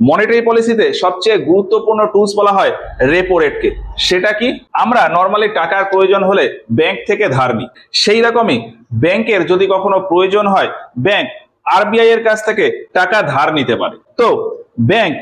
Monetary পলিসিতে সবচেয়ে গুরুত্বপূর্ণ টুলস বলা হয় রেপো রেটকে। সেটা কি? আমরা নর্মালি টাকার প্রয়োজন হলে ব্যাংক থেকে ধার নিই, সেই রকমই ব্যাংকের যদি কখনো প্রয়োজন হয় ব্যাংক আরবিআই এর কাছ থেকে টাকা ধার নিতে পারে। তো ব্যাংক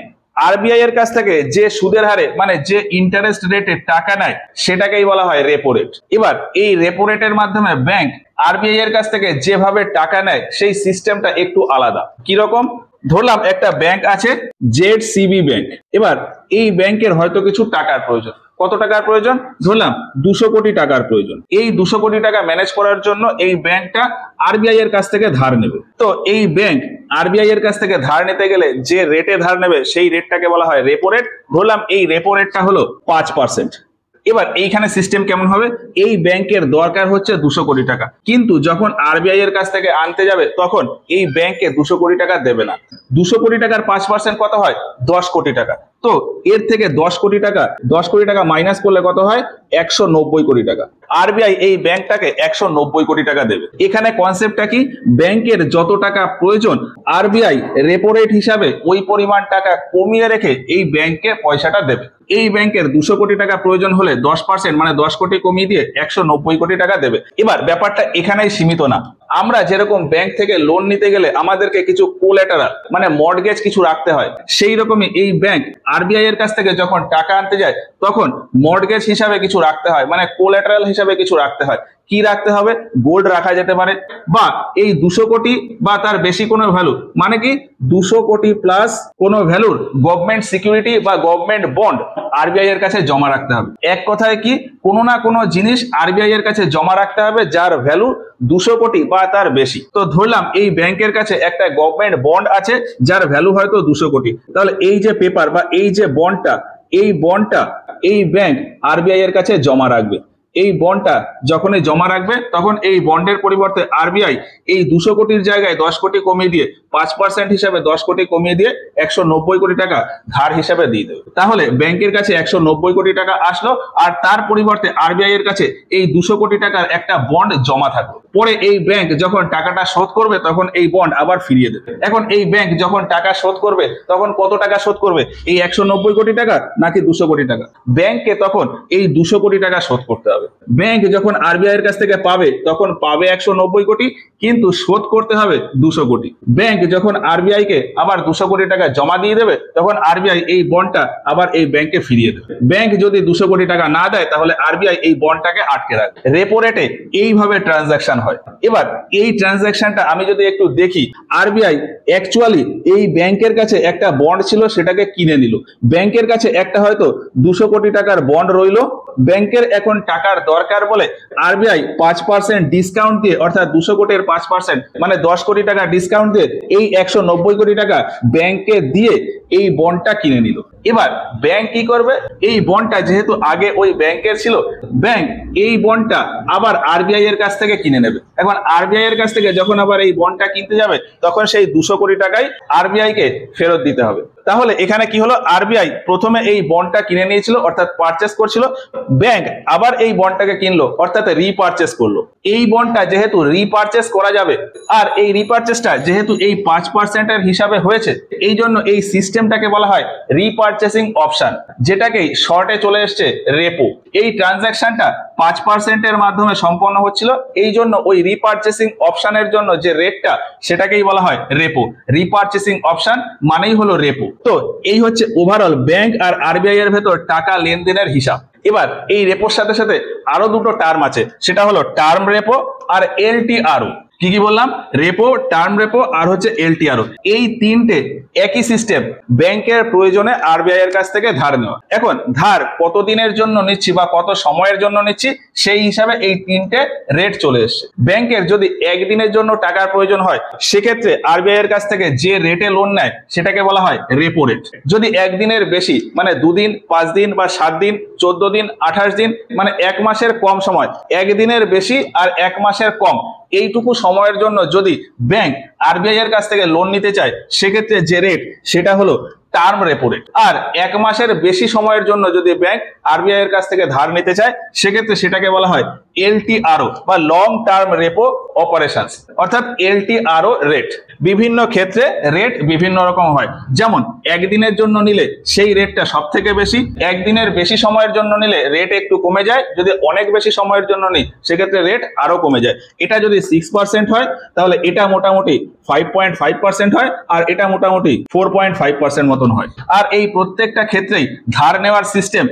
আরবিআই এর কাছ থেকে যে সুদের হারে মানে যে ইন্টারেস্ট রেটে টাকা নেয় সেটাকেই বলা হয় রেপো রেট। এবার এই রেপো রেটের মাধ্যমে ব্যাংক আরবিআই এর কাছ থেকে যেভাবে টাকা নেয় সেই সিস্টেমটা একটু আলাদা। কিরকম? ধরলাম একটা ব্যাংক আছে জেডসিবি ব্যাংক। এবার এই ব্যাংকের হয়তো কিছু টাকার প্রয়োজন। কত টাকার প্রয়োজন? ধরলাম 200 কোটি টাকার প্রয়োজন। এই 200 কোটি টাকা ম্যানেজ করার জন্য এই ব্যাংকটা আরবিআই এর কাছ থেকে ধার নেবে। তো এই ব্যাংক আরবিআই এর কাছ থেকে ধার নিতে গেলে যে রেটে ধার নেবে সেই রেটটাকে বলা হয় রেপো রেট। ধরলাম এই রেপো রেটটা হলো 5%। এবার এইখানে সিস্টেম কেমন হবে? এই ব্যাংকের দরকার হচ্ছে 200 কোটি টাকা, কিন্তু যখন আরবিআই এর কাছ থেকে আনতে যাবে তখন এই ব্যাংকে 200 কোটি টাকা দেবে না। 200 কোটি টাকার 5% কত হয়? 10 কোটি টাকা। তো এর থেকে 10 কোটি টাকা মাইনাস করলে কত হয়? 190 কোটি টাকা। আরবিআই এই ব্যাংকটাকে 190 কোটি টাকা দেবে। এখানে কনসেপ্টটা কি? ব্যাংকের যত টাকা প্রয়োজন আরবিআই রেপো রেট হিসাবে ওই পরিমাণ টাকা কমিয়ে রেখে এই ব্যাংকে পয়সাটা দেবে। এই ব্যাংকের 200 কোটি টাকা প্রয়োজন হলে 10% মানে 10 কোটি কমিয়ে দিয়ে 190 কোটি টাকা দেবে। এবার ব্যাপারটা এখানেই সীমিত না। আমরা যেরকম ব্যাংক থেকে লোন নিতে গেলে আমাদেরকে কিছু কোল্যাটারাল মানে মর্টগেজ কিছু রাখতে হয়, সেই রকমই এই ব্যাংক আরবিআই এর কাছ থেকে যখন টাকা আনতে যায় তখন মর্টগেজ হিসাবে কিছু রাখতে হয়, মানে কোল্যাটারাল হিসাবে কিছু রাখতে হয়। কি রাখতে হবে? গোল্ড রাখা যেতে পারে, বা এই 200 কোটি বা তার বেশি কোনো ভ্যালু, মানে কি 200 কোটি প্লাস কোনো ভ্যালুর গভর্নমেন্ট সিকিউরিটি বা গভর্নমেন্ট বন্ড আরবিআই এর কাছে জমা রাখতে হবে। এক কথায় কি, কোনো না কোনো জিনিস আরবিআই এর কাছে জমা রাখতে হবে যার ভ্যালু 200 কোটি বা তার বেশি। তো ধরলাম এই ব্যাংকের কাছে একটা গভর্নমেন্ট বন্ড আছে যার ভ্যালু হয়তো 200 কোটি। তাহলে এই যে পেপার বা এই যে বন্ডটা, এই বন্ডটা এই ব্যাংক আরবিআই এর কাছে জমা রাখবে। এই বন্ডটা যখনই জমা রাখবে তখন এই বন্ডের পরিবর্তে আরবিআই এই 200 কোটির জায়গায় 10 কোটি কমিয়ে দিয়ে 5% হিসাবে 10 কোটি কমিয়ে দিয়ে 190 কোটি টাকা ধার হিসাবে দিয়ে দেবে। তাহলে ব্যাংকের কাছে 190 কোটি টাকা আসলো, আর তার পরিবর্তে আরবিআই এর কাছে এই 200 কোটি টাকার একটা বন্ড জমা থাকলো। পরে এই ব্যাংক যখন টাকাটা শোধ করবে তখন এই বন্ড আবার ফিরিয়ে দেবে। এখন এই ব্যাংক যখন টাকা শোধ করবে তখন কত টাকা শোধ করবে? এই 190 কোটি টাকা নাকি 200 কোটি টাকা? ব্যাংককে তখন এই 200 কোটি টাকা শোধ করতে হবে। ব্যাংক যখন আরবিআই এর কাছ থেকে পাবে তখন পাবে 190 কোটি, কিন্তু শোধ করতে হবে 200 কোটি। ব্যাংক যখন আরবিআই কে আবার 200 কোটি টাকা জমা দিয়ে দেবে তখন আরবিআই এই বন্ডটা আবার এই ব্যাংকে ফিরিয়ে দেবে। ব্যাংক যদি 200 কোটি টাকা না দেয় তাহলে আরবিআই এই বন্ডটাকে আটকে রাখবে। রেপো রেটে এইভাবে ট্রানজাকশন হয়। এবার এই ট্রানজাকশনটা আমি যদি একটু দেখি, আরবিআই অ্যাকচুয়ালি এই ব্যাংকের কাছে একটা বন্ড ছিল সেটাকে কিনে নিল। ব্যাংকের কাছে একটা হয়তো 200 কোটি টাকার বন্ড রইলো, ব্যাংকের এখন টাকার দরকার বলে আরবিআই 5% ডিসকাউন্ট দিয়ে, অর্থাৎ 200 কোটির 5% মানে 10 কোটি টাকা ডিসকাউন্ট দিয়ে এই 190 কোটি টাকা ব্যাংকে দিয়ে এই বন্ডটা কিনে নিল। এবার ব্যাংক কি করবে? এই বন্ডটা যেহেতু আগে ওই ব্যাংকের ছিল, ব্যাংক এই বন্ডটা আবার আরবিআই এর কাছ থেকে কিনে নেবে। এখন আরবিআই এর কাছ থেকে যখন আবার এই বন্ডটা কিনতে যাবে তখন সেই 200 কোটি টাকাই আরবিআই কে ফেরত দিতে হবে। তাহলে এখানে কি হলো? আরবিআই প্রথমে এই বন্ডটা কিনে নিয়েছিল অর্থাৎ পারচেস করছিল, ব্যাংক আবার এই বন্ডটাকে কিনলো অর্থাৎ রিপারচেস করলো। এই বন্ডটা যেহেতু রিপারচেস করা যাবে আর এই রিপারচেসটা যেহেতু এই 5% এর হিসাবে হয়েছে, এই জন্য এই সিস্টেমটাকে বলা হয় রিপারচেসিং অপশন, যেটাকে শর্টে চলে এসছে রেপো। এই ট্রানজাকশনটা 5% এর মাধ্যমে সম্পন্ন হচ্ছিল, এই জন্য ওই রিপারচেসিং অপশনের জন্য যে রেটটা সেটাকেই বলা হয় রেপো। রিপারচেসিং অপশন মানেই হলো রেপো। তো এই হচ্ছে ওভারঅল ব্যাংক আর আরবিআই এর ভেতর টাকা লেনদেনের হিসাব। এবার এই রেপোর সাথে সাথে আরো দুটো টার্ম আছে, সেটা হলো টার্ম রেপো আর এলটিআরও। কি কি বললাম? রেপো, টার্ম রেপো আর হচ্ছে এলটিআরও। এই তিনটে একই সিস্টেম, ব্যাংকের প্রয়োজনে আরবিআই এর কাছ থেকে ধার নেওয়া। এখন ধার কত দিনের জন্য নিচ্ছি বা কত সময়ের জন্য নিচ্ছি সেই হিসাবে এই তিনটে রেট চলে এসছে। ব্যাংকের যদি একদিনের জন্য টাকার প্রয়োজন হয় সেক্ষেত্রে আরবিআই এর কাছ থেকে যে রেটে লোন নেয় সেটাকে বলা হয় রেপো রেট। যদি একদিনের বেশি মানে 2 দিন, 5 দিন বা 7 দিন, 14 দিন, 28 দিন মানে 1 মাসের কম সময়, একদিনের বেশি আর 1 মাসের কম, এইটুকু সময়ের জন্য যদি ব্যাংক আরবিআই এর কাছ থেকে লোন নিতে চায় সেক্ষেত্রে যে রেট সেটা হলো টার্ম রেপো রেট। আর 1 মাসের বেশি সময়ের জন্য যদি ব্যাংক আরবিআই এর কাছ থেকে ধার নিতে চায় সেক্ষেত্রে সেটাকে বলা হয় এলটিআরও বা লং টার্ম রেপো অপারেশনস, অর্থাৎ এলটিআরও রেট। বিভিন্ন ক্ষেত্রে রেট বিভিন্ন রকম হয়, যেমন একদিনের জন্য নিলে সেই রেটটা সব থেকে বেশি, একদিনের বেশি সময়ের জন্য নিলে রেট একটু কমে যায়, যদি অনেক বেশি সময়ের জন্য নিই সেক্ষেত্রে রেট আরো কমে যায়। এটা যদি 6% হয় তাহলে এটা মোটামুটি 5.5% হয়, আর এটা মোটামুটি 4.5% মতন হয়। আর এই প্রত্যেকটা ক্ষেত্রেই ধার নেওয়ার সিস্টেম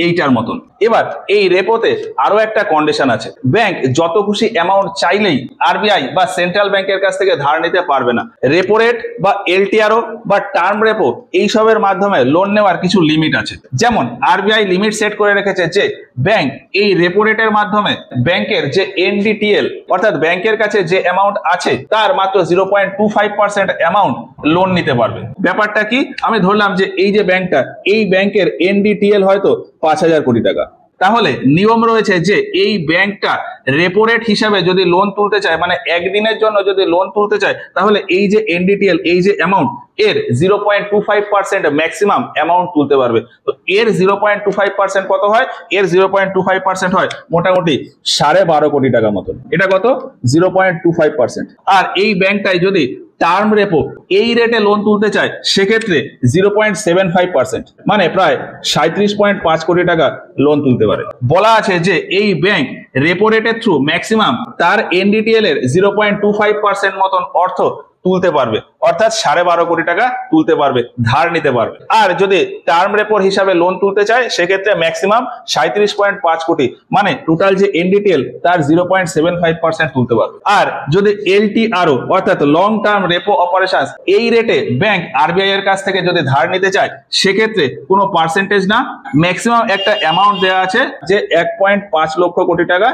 এইটার মতন। এবার এই রেপোতে আরো একটা কন্ডিশন আছে, ব্যাংক যত খুশি অ্যামাউন্ট চাইলেই আরবিআই বা সেন্ট্রাল ব্যাংকের কাছ থেকে ধার নিতে পারবে না। রেপো রেট বা এলটিআরও বা টার্ম রেপো এইসবের মাধ্যমে লোন নেওয়ার কিছু লিমিট আছে। যেমন আরবিআই লিমিট সেট করে রেখেছে যে ব্যাংক এই রেপো রেটের মাধ্যমে ব্যাংকের যে এনডিটিএল অর্থাৎ ব্যাংকের কাছে যে অ্যামাউন্ট আছে তার মাত্র 0.25% অ্যামাউন্ট লোন নিতে পারবে। ব্যাপারটা কি, আমি ধরলাম যে এই যে ব্যাংকটা, এই ব্যাংকের এনডিটিএল হয়তো 5,000 কোটি টাকা, তাহলে নিয়ম রয়েছে যে এই ব্যাংকটা রেপো রেট হিসাবে যদি লোন তুলতে চায়, মানে একদিনের জন্য যদি লোন তুলতে চায়, তাহলে এই যে এনডিটিএল এই যে অ্যামাউন্ট এর 0.25% ম্যাক্সিমাম অ্যামাউন্ট তুলতে পারবে। তো এর 0.25% কত হয়, এর 0.25% হয় মোটামুটি 12.5 কোটি টাকা মতন। এটা কত, 0.25%। আর এই ব্যাংকটাই যদি টার্ম রেপো এই রেটে লোন তুলতে চায় সেক্ষেত্রে 0.75% মানে প্রায় 37.5 কোটি টাকা লোন তুলতে পারে। বলা আছে যে এই ব্যাংক রেপো রেটের থ্রু ম্যাক্সিমাম তার এনডিটিএল এর 0.25% মতন অর্থ তুলতে পারবে, অর্থাৎ 12.5 কোটি টাকা তুলতে পারবে, ধার নিতে পারবে। আর যদি টার্ম রেপোর হিসাবে লোন তুলতে চায় সেক্ষেত্রে ম্যাক্সিমাম 37.5 কোটি মানে টোটাল যে এনডিটিএল তার 0.75% তুলতে পারবে। আর যদি এলটিআরও অর্থাৎ লং টার্ম রেপো অপারেশনস এই রেটে ব্যাংক আরবিআই এর কাছ থেকে যদি ধার নিতে চায় সেক্ষেত্রে কোনো পার্সেন্টেজ না, ম্যাক্সিমাম একটা অ্যামাউন্ট দেওয়া আছে যে 1.5 লক্ষ কোটি টাকা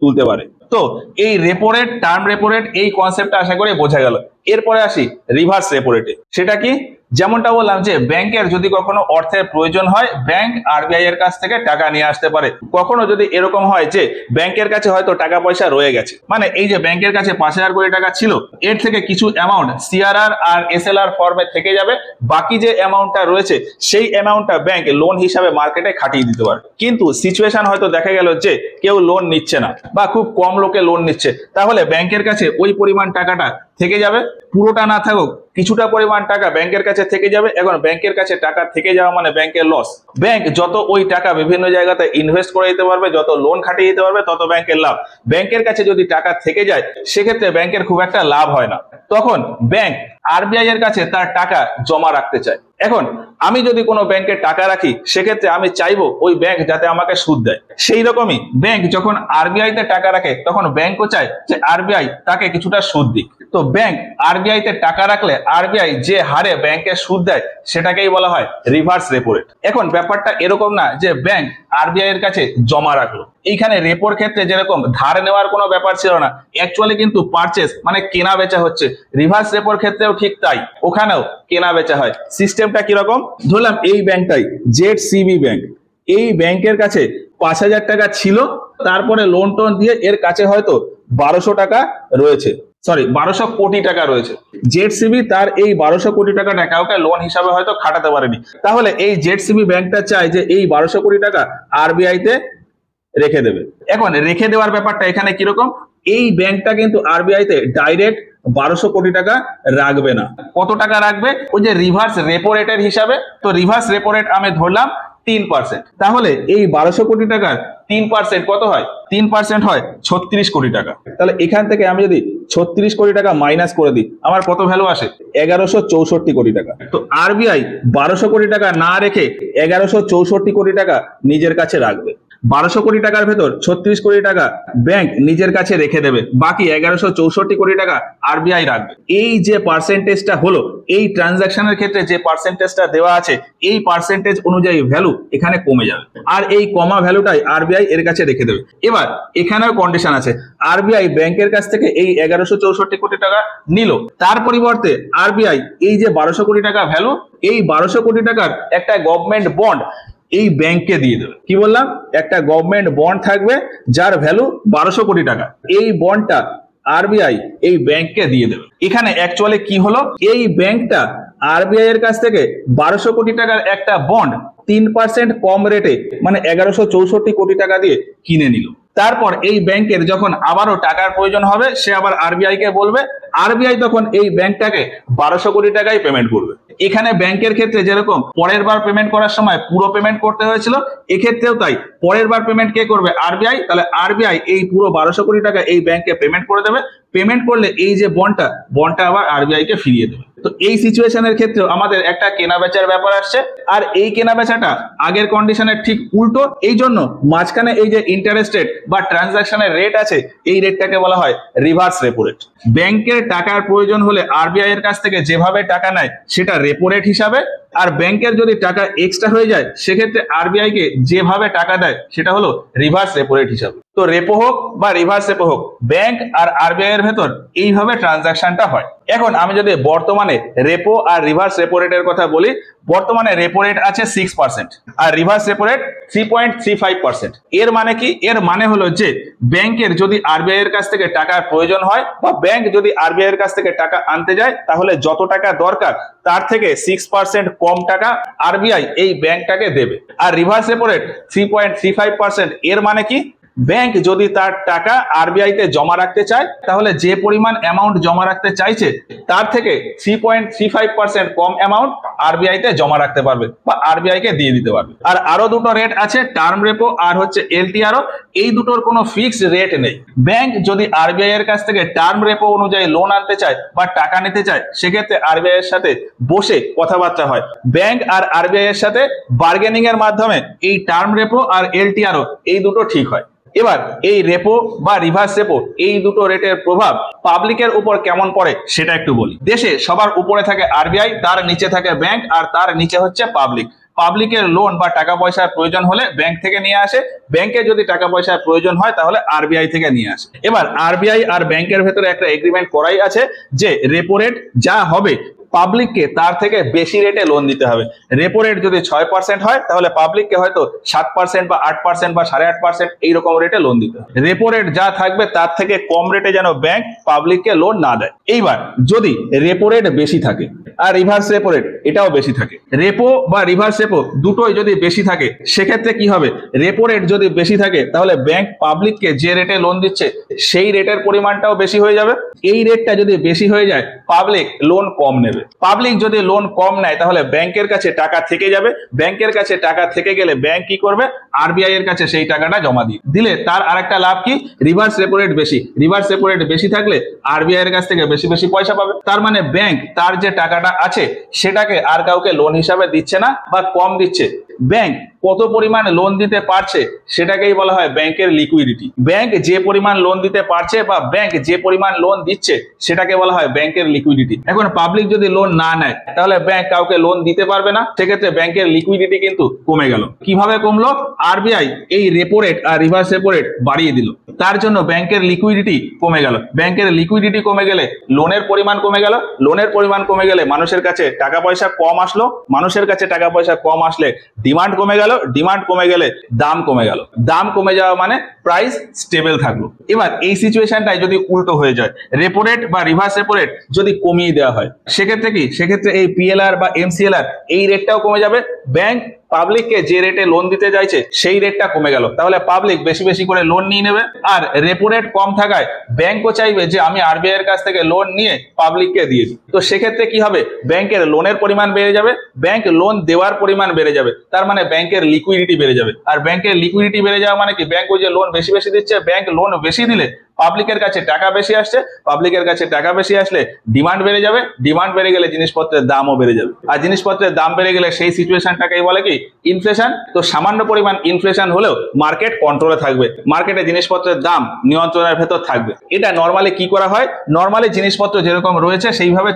তুলতে পারে। তো এই repo rate, term repo rate এই কনসেপ্টটা আশা করি বোঝা গেল। এরপরে আসি রিভার্স রেপো রেটে। সেটা কি, যেমনটা বললাম যে ব্যাংকের যদি কখনো অর্থের প্রয়োজন হয় ব্যাংক আরবিআই এর কাছ থেকে টাকা নিয়ে আসতে পারে। কখনো যদি এরকম হয় যে ব্যাংকের কাছে হয়তো টাকা পয়সা রয়ে গেছে, মানে এই যে ব্যাংকের কাছে 5,000 কোটি টাকা ছিল, এর থেকে কিছু অ্যামাউন্ট সিআরআর আর এসএলআর ফর্মে থেকে যাবে, বাকি যে অ্যামাউন্টটা রয়েছে সেই অ্যামাউন্টটা ব্যাংক লোন হিসাবে মার্কেটে খাটিয়ে দিতে পারে। কিন্তু সিচুয়েশন হয়তো দেখা গেল যে কেউ লোন নিচ্ছে না বা খুব কম লোকে লোন নিচ্ছে, তাহলে ব্যাংকের কাছে ওই পরিমাণ টাকাটা থেকে যাবে, পুরোটা না থাকুক কিছুটা পরিমাণ টাকা ব্যাংকের কাছে থেকে যাবে। এখন ব্যাংকের কাছে টাকা থেকে যাওয়া মানে ব্যাংকের লস। ব্যাংক যত ওই টাকা বিভিন্ন জায়গাতে ইনভেস্ট করে দিতে পারবে, যত লোন খাটিয়ে দিতে পারবে তত ব্যাংকের লাভ। ব্যাংকের কাছে যদি টাকা থেকে যায় সেক্ষেত্রে ব্যাংকের খুব একটা লাভ হয় না, তখন ব্যাংক আরবিআই এর কাছে তার টাকা জমা রাখতে চায়। এখন আমি যদি কোনো ব্যাংকে টাকা রাখি সেক্ষেত্রে আমি চাইবো ওই ব্যাংক যাতে আমাকে সুদ দেয়। সেই রকমই ব্যাংক যখন আরবিআই তে টাকা রাখে তখন ব্যাংকও চায় যে আরবিআই তাকে কিছুটা সুদ দিক। তো ব্যাংক আরবিআই তে টাকা রাখলে আরবিআই যে হারে ব্যাংকে সুদ দেয় সেটাকেই বলা হয় রিভার্স রেপো রেট। এখন ব্যাপারটা এরকম না যে ব্যাংক আরবিআই এর কাছে জমা রাখলো, এইখানে রেপোর ক্ষেত্রে যেরকম ধার নেওয়ার কোনো ব্যাপার ছিল না, অ্যাকচুয়ালি কিন্তু পারচেস মানে কেনা বেচা হচ্ছে। রিভার্স রেপোর ক্ষেত্রেও ঠিক তাই, ওখানেও কেনা বেচা হয়। সিস্টেমটা কিরকম, ধরলাম এই ব্যাংকটাই জেডসিবি ব্যাংক, এই ব্যাংকের কাছে 5,000 টাকা ছিল, তারপরে লোন টোন দিয়ে এর কাছে হয়তো 1200 টাকা রয়েছে, 1200 কোটি টাকা রয়েছে। জেডসিবি তার এই 1200 কোটি টাকাটা কাউকে লোন হিসাবে হয়তো খাটাতে পারেনি, তাহলে এই জেডসিবি ব্যাংকটা চায় যে এই 1200 কোটি টাকা আরবিআই তে রেখে দেবে। এখন রেখে দেওয়ার ব্যাপারটা এখানে কিরকম, এই ব্যাংকটা কিন্তু আরবিআই তে ডাইরেক্ট 1200 কোটি টাকা রাখবে না। কত টাকা রাখবে, ওই যে রিভার্স রেপো রেটের হিসাবে। তো রিভার্স রেপো রেট আমি ধরলাম 3%, তাহলে এই 1200 কোটি টাকার 3% কত হয়, 3% হয় 36 কোটি টাকা। তাহলে এখান থেকে আমি যদি 36 কোটি টাকা মাইনাস করে দিই আমার কত ভ্যালু আসে, 1164 কোটি টাকা। তো আরবিআই 1200 কোটি টাকা না রেখে 1164 কোটি টাকা নিজের কাছে রাখবে। 1200 কোটি টাকার ভেতর 36 কোটি টাকা ব্যাংক নিজের কাছে রেখে দেবে, বাকি 1164 কোটি টাকা আরবিআই রাখবে। এই যে পার্সেন্টেজটা হলো, এই ট্রানজাকশনের ক্ষেত্রে যে পার্সেন্টেজটা দেওয়া আছে এই পার্সেন্টেজ অনুযায়ী ভ্যালু এখানে কমে যাবে, আর এই কমা ভ্যালুটাই আরবিআই এর কাছে রেখে দেবে। এবার এখানেও কন্ডিশন আছে, আরবিআই ব্যাংকের কাছ থেকে এই 1164 কোটি টাকা নিল, তার পরিবর্তে আরবিআই এই যে 1200 কোটি টাকা ভ্যালু, এই 1200 কোটি টাকার একটা গভর্নমেন্ট বন্ড এই ব্যাংককে দিয়ে দেবে। কি বললাম, একটা গভর্নমেন্ট বন্ড থাকবে যার ভ্যালু 1200 কোটি টাকা, এই বন্ডটা আরবিআই এই ব্যাংককে দিয়ে দেবে। এখানে অ্যাকচুয়ালি কি হলো, এই ব্যাংকটা আরবিআই এর কাছ থেকে 1200 কোটি টাকার একটা বন্ড 3% কম রেটে মানে 1164 কোটি টাকা দিয়ে কিনে নিল। তারপর এই ব্যাংকের যখন আবারও টাকার প্রয়োজন হবে সে আবার আরবিআই কে বলবে, আরবিআই তখন এই ব্যাংকটাকে 1200 কোটি টাকায় পেমেন্ট করবে। এখানে ব্যাংকের ক্ষেত্রে যেরকম পরের বার পেমেন্ট করার সময় পুরো পেমেন্ট করতে হয়েছিল, এক্ষেত্রেও তাই পরের বার পেমেন্ট কে করবে? আরবিআই। তাহলে আরবিআই এই পুরো 1200 কোটি টাকা এই ব্যাংকে পেমেন্ট করে দেবে। পেমেন্ট করলে এই যে বন্ডটা আবার আরবিআই কে ফিরিয়ে দেবে। তো এই সিচুয়েশনের ক্ষেত্রেও আমাদের একটা কেনা বেচার ব্যাপার আসছে, আর এই কেনা বেচাটা আগের কন্ডিশনের ঠিক উল্টো। এই জন্য মাঝখানে এই যে ইন্টারেস্ট রেট বা ট্রানজাকশনের রেট আছে, এই রেটটাকে বলা হয় রিভার্স রেপো রেট। ব্যাংকের টাকার প্রয়োজন হলে আরবিআই এর কাছ থেকে যেভাবে টাকা নেয় সেটা রেপো রেট হিসাবে, আর ব্যাংকের যদি টাকা এক্সট্রা হয়ে যায় সেক্ষেত্রে আরবিআই কে যেভাবে টাকা দেয় সেটা হলো রিভার্স রেপো রেট হিসাবে। তো রেপো হোক বা রিভার্স রেপো হোক, ব্যাংক আর আরবিআই এর ভেতর এইভাবে ট্রানজাকশনটা হয়। এখন আমি যদি বর্তমানে রেপো আর রিভার্স রেপো রেটের কথা বলি, বর্তমানে রেপো রেট আছে 6% আর রিভার্স রেপো রেট 3.35%। এর মানে কি? এর মানে হলো যে ব্যাংকের যদি আরবিআই এর কাছ থেকে টাকার প্রয়োজন হয় বা ব্যাংক যদি আরবিআই এর কাছ থেকে টাকা আনতে যায়, তাহলে যত টাকা দরকার তার থেকে 6% কম টাকা আরবিআই এই ব্যাংকটাকে দেবে। আর রিভার্স রেপো রেট 3.35%। এর মানে কি? ব্যাংক যদি তার টাকা আরবিআই তে জমা রাখতে চায় তাহলে যে পরিমাণ অ্যামাউন্ট জমা রাখতে চাইছে তার থেকে 3.35% কম অ্যামাউন্ট আরবিআই তে জমা রাখতে পারবে বা আরবিআই কে দিয়ে দিতে পারবে। আর আরো দুটো রেট আছে, টার্ম রেপো আর হচ্ছে এলটিআরও। এই দুটোর কোনো ফিক্সড রেট নেই। ব্যাংক যদি আরবিআই এর কাছ থেকে টার্ম রেপো অনুযায়ী লোন আনতে চায় বা টাকা নিতে চায়, সেক্ষেত্রে আরবিআই এর সাথে বসে কথাবার্তা হয়। ব্যাংক আর আরবিআই এর সাথে বার্গেনিং এর মাধ্যমে এই টার্ম রেপো আর এলটিআরও এই দুটো ঠিক হয়। এবার এই রেপো বা রিভার্স রেপো এই দুটো রেটের প্রভাব পাবলিকের উপর কেমন পড়ে সেটা একটু বলি। দেশে সবার উপরে থাকে আরবিআই, তার নিচে থাকে ব্যাংক, আর তার নিচে হচ্ছে পাবলিক। পাবলিকের লোন বা টাকা পয়সার প্রয়োজন হলে ব্যাংক থেকে নিয়ে আসে, ব্যাংকে যদি টাকা পয়সার প্রয়োজন হয় তাহলে আরবিআই থেকে নিয়ে আসে। এবার আরবিআই আর ব্যাংকের ভেতরে একটা এগ্রিমেন্ট করাই আছে যে রেপো রেট যা হবে পাবলিককে তার থেকে বেশি রেটে লোন দিতে হবে। রেপো রেট যদি 6% হয় তাহলে পাবলিককে হয়তো 7% বা 8% বা 8.5% এইরকম রেটে লোন দিতে হবে। রেপো রেট যা থাকবে তার থেকে কম রেটে যেন ব্যাংক পাবলিককে লোন না দেয়। এইবার যদি রেপো রেট বেশি থাকে আর রিভার্স রেপো রেট এটাও বেশি থাকে, রেপো বা রিভার্স রেপো দুটোই যদি বেশি থাকে, সেক্ষেত্রে কি হবে? রেপো রেট যদি বেশি থাকে তাহলে ব্যাংক পাবলিককে যে রেটে লোন দিচ্ছে সেই রেটের পরিমাণটাও বেশি হয়ে যাবে। এই রেটটা যদি বেশি হয়ে যায় পাবলিক লোন কম নেবে। পাবলিক যদি লোন কম নেয় তাহলে ব্যাংকের কাছে টাকা থেকে যাবে। ব্যাংকের কাছে টাকা থেকে গেলে ব্যাংক কি করবে? আরবিআই এর কাছে সেই টাকাটা জমা দিলে তার আরেকটা লাভ কি? রিভার্স রেপো রেট বেশি। রিভার্স রেপো রেট বেশি থাকলে আরবিআই এর কাছ থেকে বেশি বেশি পয়সা পাবে। তার মানে ব্যাংক তার যে টাকাটা আছে সেটাকে আর কাউকে লোন হিসাবে দিচ্ছে না বা কম দিচ্ছে। ব্যাংক কত পরিমাণ লোন দিতে পারছে সেটাকেই বলা হয় ব্যাংকের লিকুইডিটি। ব্যাংক যে পরিমাণ লোন দিতে পারছে বা ব্যাংক যে পরিমাণ লোন দিচ্ছে সেটাকে বলা হয় ব্যাংকের লিকুইডিটি। এখন পাবলিক যদি লোন না নেয় তাহলে ব্যাংক কাউকে লোন দিতে পারবে না, সেক্ষেত্রে ব্যাংকের লিকুইডিটি কিন্তু কমে গেল। কিভাবে কমলো? আরবিআই এই রেপো রেট আর রিভার্স রেপো রেট বাড়িয়ে দিল, তার জন্য ব্যাংকের লিকুইডিটি কমে গেল। ব্যাংকের লিকুইডিটি কমে গেলে লোনের পরিমাণ কমে গেল। লোনের পরিমাণ কমে গেলে মানুষের কাছে টাকা পয়সা কম আসলো। মানুষের কাছে টাকা পয়সা কম আসলে ডিমান্ড কমে গেল। ডিমান্ড কমে গেলে দাম কমে গেল। দাম কমে যাওয়া মানে প্রাইস স্টেবল থাকলো। এবার এই সিচুয়েশনটাই যদি উল্টো হয়ে যায়, রেপো রেট বা রিভার্স রেপো রেট যদি কমিয়ে দেওয়া হয়, সেক্ষেত্রে কি? সেক্ষেত্রে এই পিএলআর বা এমসিএলআর এই রেটটাও কমে যাবে। ব্যাংক পাবলিককে যে রেটে লোন দিতে চাইছে সেই রেটটা কমে গেল, তাহলে পাবলিক বেশি বেশি করে লোন নিয়ে নেবে। আর রেপো রেট কম থাকায় ব্যাংকও চাইবে যে আমি আরবিআই এর কাছ থেকে লোন নিয়ে পাবলিককে দিয়ে দিই। তো সেক্ষেত্রে কি হবে? ব্যাংকের লোনের পরিমাণ বেড়ে যাবে, ব্যাংক লোন দেওয়ার পরিমাণ বেড়ে যাবে, তার মানে ব্যাংকের লিকুইডিটি বেড়ে যাবে। আর ব্যাংকের লিকুইডিটি বেড়ে যাওয়া মানে কি? ব্যাংক ওই যে লোন বেশি বেশি দিচ্ছে, ব্যাংক লোন বেশি দিলে পাবলিকের কাছে টাকা বেশি আসছে, পাবলিকের কাছে টাকা বেশি আসলে ডিমান্ড বেড়ে যাবে, ডিমান্ড বেড়ে গেলে জিনিসপত্রের দামও বেড়ে যাবে। আর জিনিসপত্রের দাম বেড়ে গেলে সেই সিচুয়েশনটাকেই বলে কি? ইনফ্লেশন। তো সামান্য পরিমাণ ইনফ্লেশন হলেও মার্কেট কন্ট্রোলে থাকবে, মার্কেটে জিনিসপত্রের দাম নিয়ন্ত্রণের ভেতর থাকবে। এটা নর্মালি কি করা হয়? নর্মালি জিনিসপত্র যেরকম রয়েছে সেইভাবে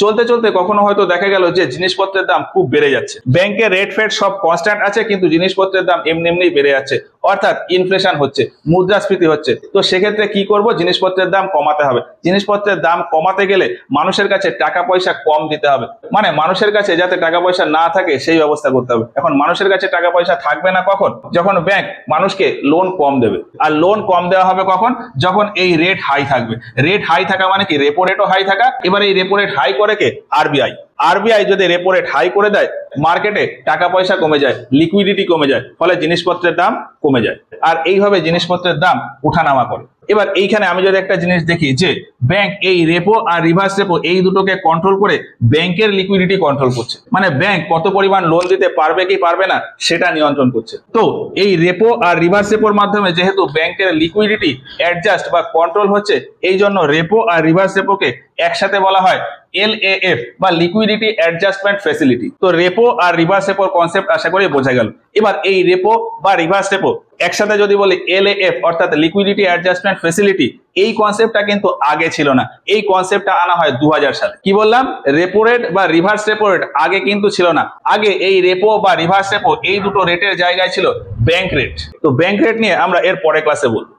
চলতে চলতে কখনো হয়তো দেখা গেল যে জিনিসপত্রের দাম খুব বেড়ে যাচ্ছে, ব্যাংকের রেট ফেট সব কনস্ট্যান্ট আছে কিন্তু জিনিসপত্রের দাম এমনি এমনি বেড়ে যাচ্ছে, অর্থাৎ ইনফ্লেশন হচ্ছে, মুদ্রাস্ফীতি হচ্ছে। তো সেক্ষেত্রে কি করব? জিনিসপত্রের দাম কমাতে হবে। জিনিসপত্রের দাম কমাতে গেলে মানুষের কাছে টাকা পয়সা কম দিতে হবে, মানে মানুষের কাছে যাতে টাকা পয়সা না থাকে সেই ব্যবস্থা করতে হবে। এখন মানুষের কাছে টাকা পয়সা থাকবে না কখন? যখন ব্যাংক মানুষকে লোন কম দেবে। আর লোন কম দেওয়া হবে কখন? যখন এই রেট হাই থাকবে। রেট হাই থাকা মানে কি? রেপো রেটও হাই থাকা। এবার এই রেপো রেট হাই করে কে? আরবিআই। আরবিআই যদি রেপো রেট হাই করে দেয়, মার্কেটে টাকা পয়সা কমে যায়, লিকুইডিটি কমে যায়, ফলে জিনিসপত্রের দাম কমে যায়, আর এইভাবে জিনিসপত্রের দাম উঠানামা করে। এবার এইখানে আমি যদি একটা জিনিস দেখি যে ব্যাংক এই রেপো আর রিভার্স রেপো এই দুটোকে কন্ট্রোল করে ব্যাংকের লিকুইডিটি কন্ট্রোল করছে, মানে ব্যাংক কত পরিমাণ লোন দিতে পারবে কি পারবে না সেটা নিয়ন্ত্রণ করছে। তো এই রেপো আর রিভার্স রেপোর মাধ্যমে যেহেতু ব্যাংকের লিকুইডিটি অ্যাডজাস্ট বা কন্ট্রোল হচ্ছে, এই জন্য রেপো আর রিভার্স রেপোকে একসাথে বলা হয় LAF বা লিকুইডিটি অ্যাডজাস্টমেন্ট ফ্যাসিলিটি। তো রেপো আর রিভার্স রেপোর কনসেপ্ট আশা করি বোঝা গেল। এবার এই রেপো বা রিভার্স রেপো একসাথে যদি বলি LAF অর্থাৎ লিকুইডিটি অ্যাডজাস্টমেন্ট ফ্যাসিলিটি, এই কনসেপ্টটা কিন্তু আগে ছিল না, এই কনসেপ্টটা আনা হয় 2000 সালে। কি বললাম? রেপো রেট বা রিভার্স রেপো রেট আগে কিন্তু ছিল না। আগে এই রেপো বা রিভার্স রেপো এই দুটো রেটের জায়গায় ছিল ব্যাংক রেট। তো ব্যাংক রেট নিয়ে আমরা এর পরে ক্লাসে বলবো।